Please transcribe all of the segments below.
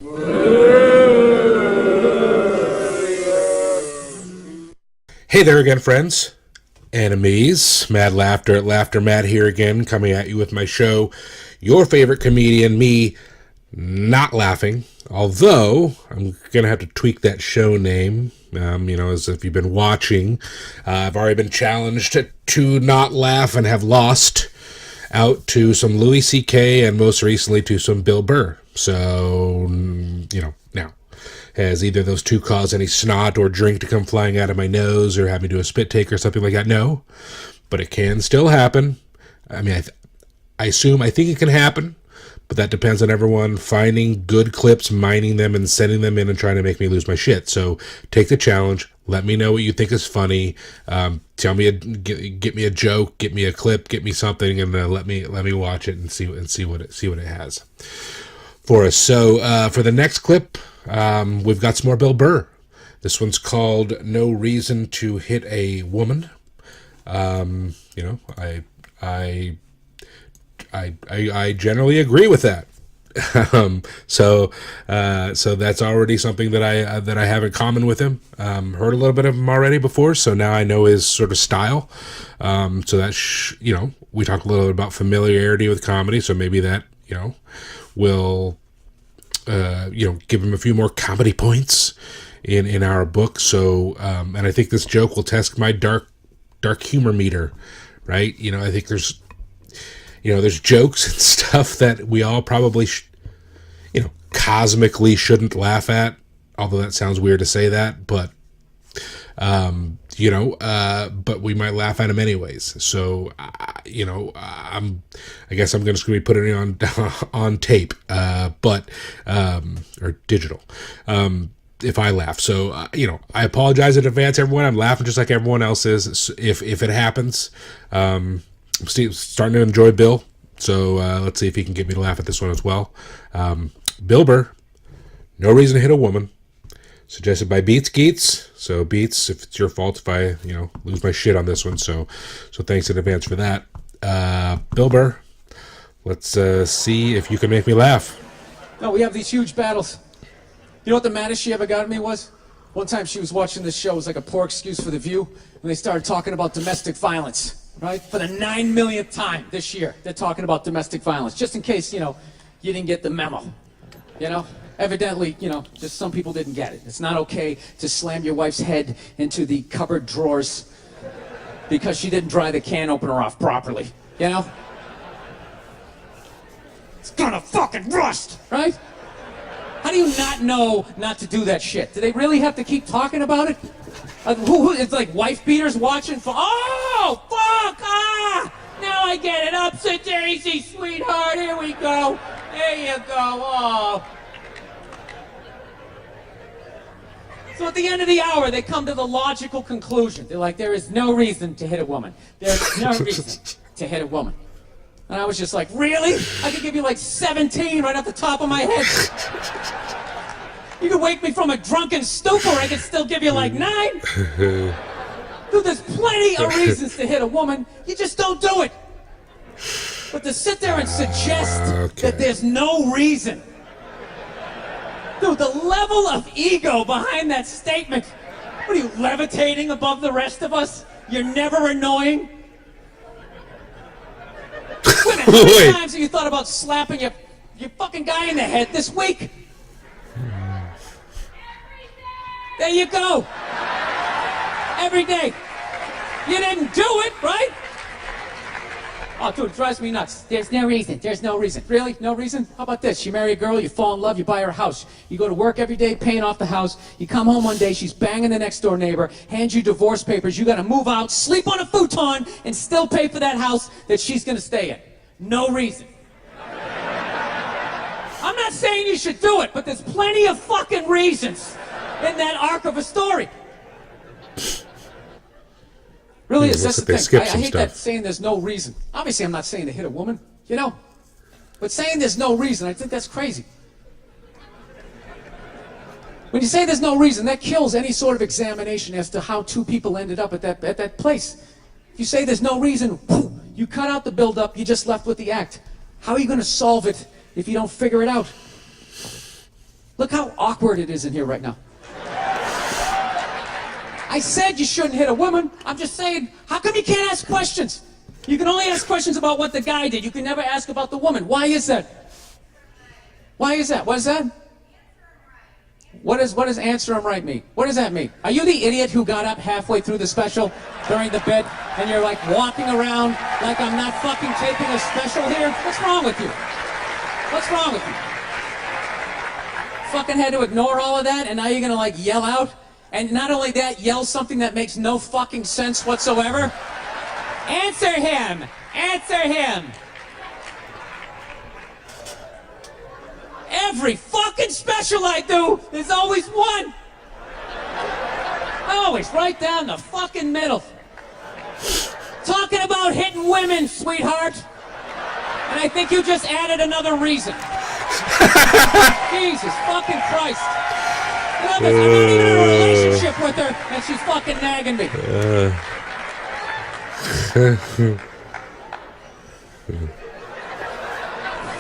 Hey there again, friends, enemies, Mad Laughter at Laughter Matt here again, coming at you with my show, Your Favorite Comedian, me not laughing, although I'm going to have to tweak that show name, as if you've been watching. I've already been challenged to not laugh and have lost out to some Louis C.K. and most recently to some Bill Burr. So, now, has either of those two caused any snot or drink to come flying out of my nose or have me do a spit take or something like that? No, but it can still happen. I mean, I think it can happen, but that depends on everyone finding good clips, mining them, and sending them in and trying to make me lose my shit. So take the challenge. Let me know what you think is funny. Tell me, get me a joke, get me a clip, get me something, and let me watch it and see what it has for us. So for the next clip, we've got some more Bill Burr. This one's called "No Reason to Hit a Woman." I generally agree with that. So that's already something that I have in common with him. Heard a little bit of him already before, so now I know his sort of style. So that we talked a little bit about familiarity with comedy, so maybe that will give him a few more comedy points in our book. So and I think this joke will test my dark humor meter, right? I think there's jokes and stuff that we all probably, cosmically shouldn't laugh at. Although that sounds weird to say that, but, but we might laugh at them anyways. So, I guess I'm just going to be putting it on tape, or digital, if I laugh. So, I apologize in advance, everyone. I'm laughing just like everyone else is. If it happens, starting to enjoy Bill, so let's see if he can get me to laugh at this one as well. Bill Burr, "No Reason to Hit a Woman," suggested by Beats Geets. So Beats, if it's your fault if I lose my shit on this one, so thanks in advance for that. Bill Burr, let's see if you can make me laugh. No, we have these huge battles. You know what the maddest she ever got at me was? One time she was watching this show, it was like a poor excuse for The View, and they started talking about domestic violence. Right? For the 9 millionth time this year, they're talking about domestic violence. Just in case, you didn't get the memo. Evidently, just some people didn't get it. It's not okay to slam your wife's head into the cupboard drawers because she didn't dry the can opener off properly. It's gonna fucking rust, right? How do you not know not to do that shit? Do they really have to keep talking about it? It's like wife beaters watching for, oh, fuck, now I get it, upset daisy, sweetheart, here we go, there you go, oh. So at the end of the hour, they come to the logical conclusion. They're like, there is no reason to hit a woman. There's no reason to hit a woman. And I was just like, really? I could give you like 17 right off the top of my head. You could wake me from a drunken stupor, I could still give you like 9. Dude, there's plenty of reasons to hit a woman, you just don't do it. But to sit there and suggest that there's no reason. Dude, the level of ego behind that statement. What are you, levitating above the rest of us? You're never annoying? Wait a minute, how many times have you thought about slapping your fucking guy in the head this week? There you go. Every day. You didn't do it, right? Oh, dude, it drives me nuts. There's no reason. There's no reason. Really? No reason? How about this? You marry a girl, you fall in love, you buy her a house. You go to work every day, paying off the house. You come home one day, she's banging the next door neighbor, hands you divorce papers. You got to move out, sleep on a futon, and still pay for that house that she's going to stay in. No reason. I'm not saying you should do it, but there's plenty of fucking reasons in that arc of a story. Really is. That's the thing. I hate that saying there's no reason. Obviously, I'm not saying to hit a woman, but saying there's no reason, I think that's crazy. When you say there's no reason, that kills any sort of examination as to how two people ended up at that place. If you say there's no reason, you cut out the build-up, you're just left with the act. How are you going to solve it if you don't figure it out? Look how awkward it is in here right now. I said you shouldn't hit a woman. I'm just saying, how come you can't ask questions? You can only ask questions about what the guy did. You can never ask about the woman. Why is that? Why is that? What is that? What does answer him right mean? What does that mean? Are you the idiot who got up halfway through the special during the bit and you're like walking around like I'm not fucking taping a special here? What's wrong with you? What's wrong with you? Fucking had to ignore all of that and now you're gonna like yell out? And not only that, yell something that makes no fucking sense whatsoever? Answer him! Answer him! Every fucking special I do, there's always one. Always right down the fucking middle. Talking about hitting women, sweetheart. And I think you just added another reason. Jesus fucking Christ. I'm not even in a relationship with her, and she's fucking nagging me.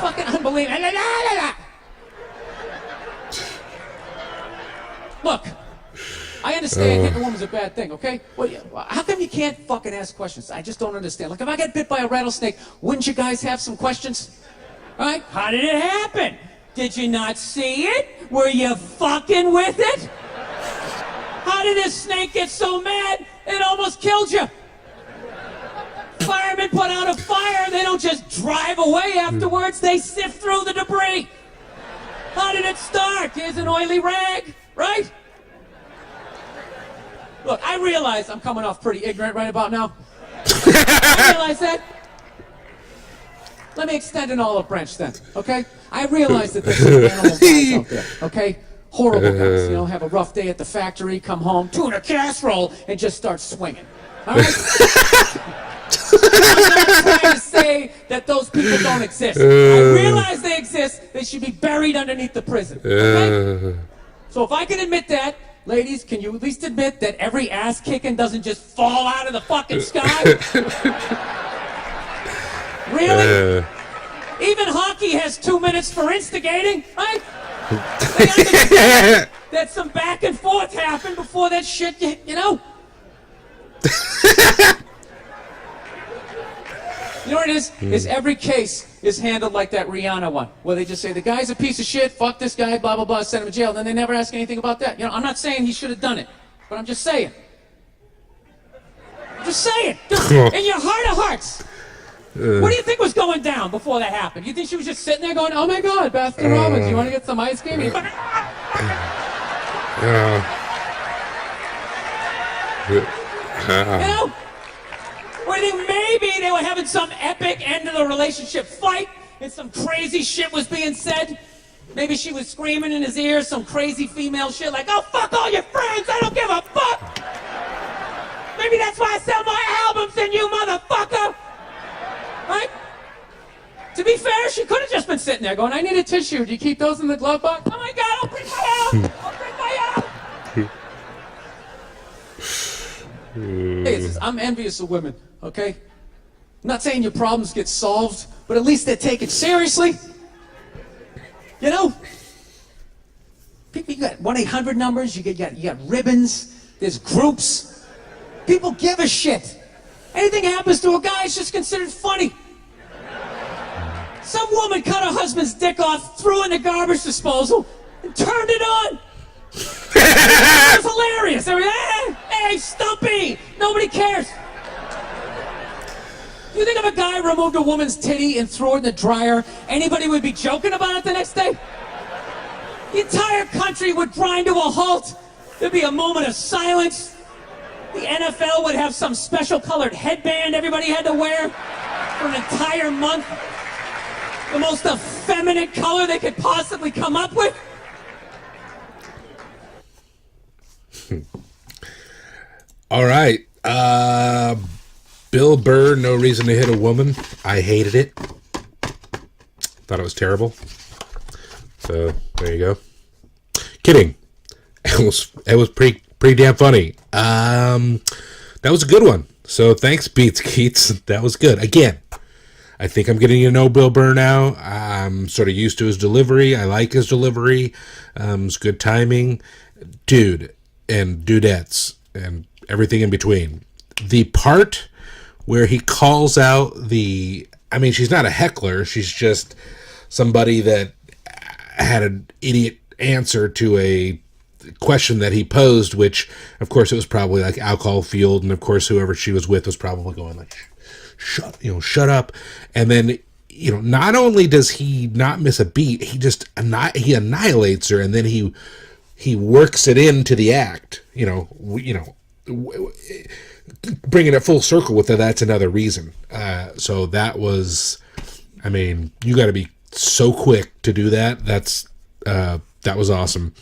Fucking unbelievable. Look, I understand hitting a woman's a bad thing, okay? Well, how come you can't fucking ask questions? I just don't understand. Like, if I get bit by a rattlesnake, wouldn't you guys have some questions? All right? How did it happen? Did you not see it? Were you fucking with it? How did this snake get so mad it almost killed you? Firemen put out a fire, they don't just drive away afterwards, they sift through the debris. How did it start? Here's an oily rag, right? Look, I realize I'm coming off pretty ignorant right about now. I realize that. Let me extend an olive branch then, okay? I realize that there's some animal guys out there, okay? Horrible guys, you know, have a rough day at the factory, come home, tuna casserole, and just start swinging, all right? I'm not trying to say that those people don't exist. I realize they exist. They should be buried underneath the prison, okay? So if I can admit that, ladies, can you at least admit that every ass kicking doesn't just fall out of the fucking sky? Really? Even hockey has 2 minutes for instigating, right? They understand that some back and forth happened before that shit, you know? You know what it is? Is every case is handled like that Rihanna one, where they just say, the guy's a piece of shit, fuck this guy, blah, blah, blah, send him to jail, and then they never ask anything about that. You know, I'm not saying he should have done it, but I'm just saying. I'm just saying. Just in your heart of hearts. What do you think was going down before that happened? You think she was just sitting there going, oh my God, Baskin Robbins, you want to get some ice cream? You know? Or you think maybe they were having some epic end of the relationship fight and some crazy shit was being said? Maybe she was screaming in his ear some crazy female shit like, oh, fuck all your friends, I don't give a fuck! Maybe that's why I sell more albums than you, motherfucker! Right? To be fair, she could have just been sitting there going, I need a tissue. Do you keep those in the glove box? Oh my God, I'll bring my out! I'll bring my out! Hey, I'm envious of women, okay? I'm not saying your problems get solved, but at least they're taken seriously. You know? People, you got 1-800 numbers, you got ribbons, there's groups. People give a shit. Anything happens to a guy, it's just considered funny. Some woman cut her husband's dick off, threw in the garbage disposal, and turned it on. It was hilarious. They were, hey, Stumpy! Nobody cares. Do you think if a guy removed a woman's titty and threw it in the dryer, anybody would be joking about it the next day? The entire country would grind to a halt. There'd be a moment of silence. The NFL would have some special colored headband everybody had to wear for an entire month. The most effeminate color they could possibly come up with. All right. Bill Burr, No Reason to Hit a Woman. I hated it. Thought it was terrible. So, there you go. Kidding. It was pretty damn funny. That was a good one. So thanks, Beats Keats. That was good. Again, I think I'm getting to know Bill Burr now. I'm sort of used to his delivery. I like his delivery. It's good timing. Dude, and dudettes, and everything in between. The part where he calls out I mean, she's not a heckler. She's just somebody that had an idiot answer to a question that he posed, which, of course, it was probably like alcohol fueled, and of course, whoever she was with was probably going like, shut up. And then, not only does he not miss a beat, he annihilates her, and then he works it into the act. Bringing it full circle with it. That's another reason. So that was, I mean, you got to be so quick to do that. That was awesome.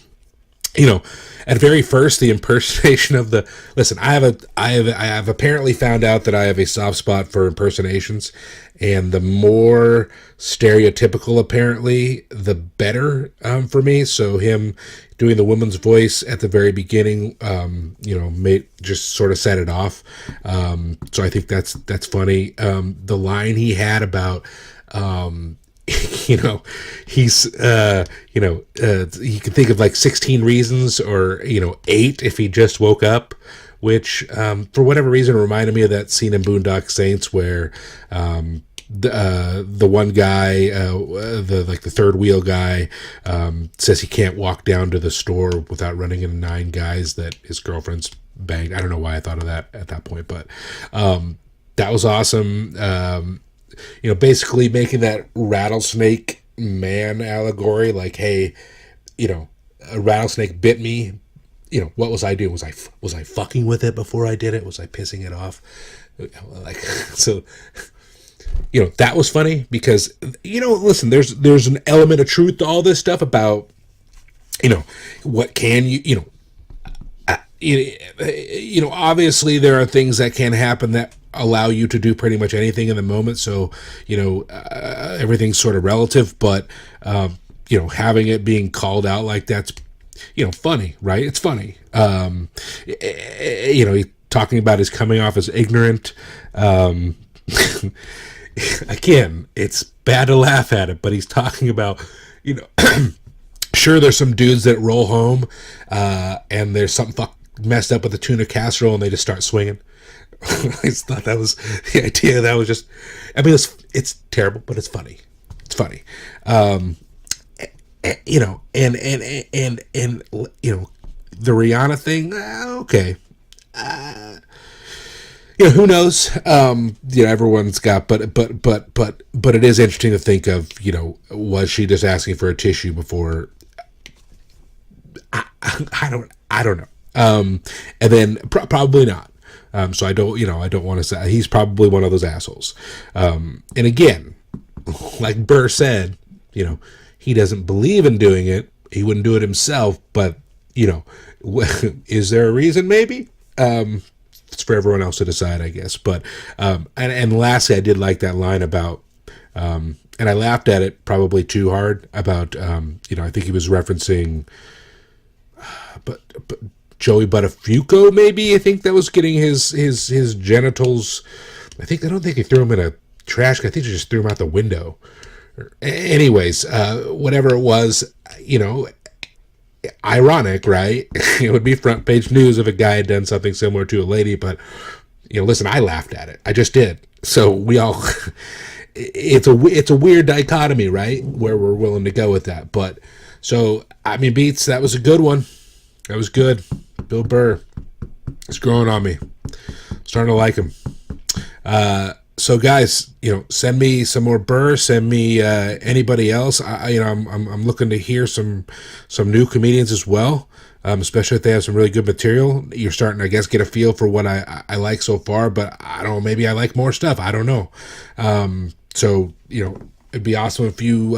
At very first, the impersonation of listen, I have apparently found out that I have a soft spot for impersonations, and the more stereotypical, apparently, the better, for me. So him doing the woman's voice at the very beginning, just sort of set it off. So I think that's funny. The line he had about, he's he can think of like 16 reasons, or 8 if he just woke up, which for whatever reason reminded me of that scene in Boondock Saints where the one guy, the third wheel guy, says he can't walk down to the store without running into 9 guys that his girlfriend's banged. I don't know why I thought of that at that point, but that was awesome. Basically making that rattlesnake man allegory, like, hey, a rattlesnake bit me. What was I doing? Was I fucking with it before I did it? Was I pissing it off? Like, so, that was funny because, listen, there's an element of truth to all this stuff about, what can obviously there are things that can happen that allow you to do pretty much anything in the moment. So, everything's sort of relative, but, having it being called out like that's, funny, right? It's funny. He's talking about his coming off as ignorant. Again, it's bad to laugh at it, but he's talking about, sure, there's some dudes that roll home, and there's something messed up with the tuna casserole and they just start swinging. I just thought that was the idea. That was just, I mean, it's terrible, but it's funny. It's funny. And the Rihanna thing, okay. Who knows? Everyone's got, but it is interesting to think of, was she just asking for a tissue before? I don't know. And then probably not. So I don't want to say he's probably one of those assholes. And again, like Burr said, he doesn't believe in doing it. He wouldn't do it himself, but is there a reason? Maybe. It's for everyone else to decide, I guess. But and lastly, I did like that line about, and I laughed at it probably too hard about, I think he was referencing, but Joey Buttafuoco, maybe. I think that was getting his genitals. I don't think he threw him in a trash can. I think he just threw him out the window. Anyways, whatever it was, ironic, right? It would be front page news if a guy had done something similar to a lady, but listen, I laughed at it. I just did. So we all, it's a weird dichotomy, right? Where we're willing to go with that. But so, I mean, Beats, that was a good one. That was good. Bill Burr is growing on me. Starting to like him. So guys, send me some more Burr. Send me anybody else. I'm looking to hear some new comedians as well. Especially if they have some really good material. You're starting, I guess, get a feel for what I like so far. But I don't know. Maybe I like more stuff. I don't know. So it'd be awesome if you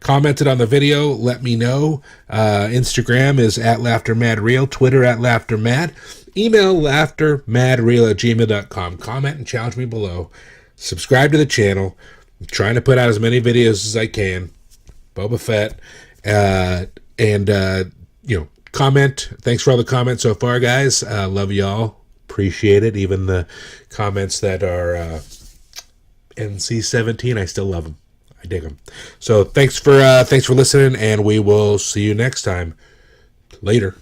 commented on the video. Let me know. Instagram is @LaughterMadReal. Twitter @LaughterMad. Email laughtermadreal@gmail.com. Comment and challenge me below. Subscribe to the channel. I'm trying to put out as many videos as I can. Boba Fett. And comment. Thanks for all the comments so far, guys. Love y'all. Appreciate it. Even the comments that are NC-17. I still love them. I dig them. So thanks for listening, and we will see you next time. Later.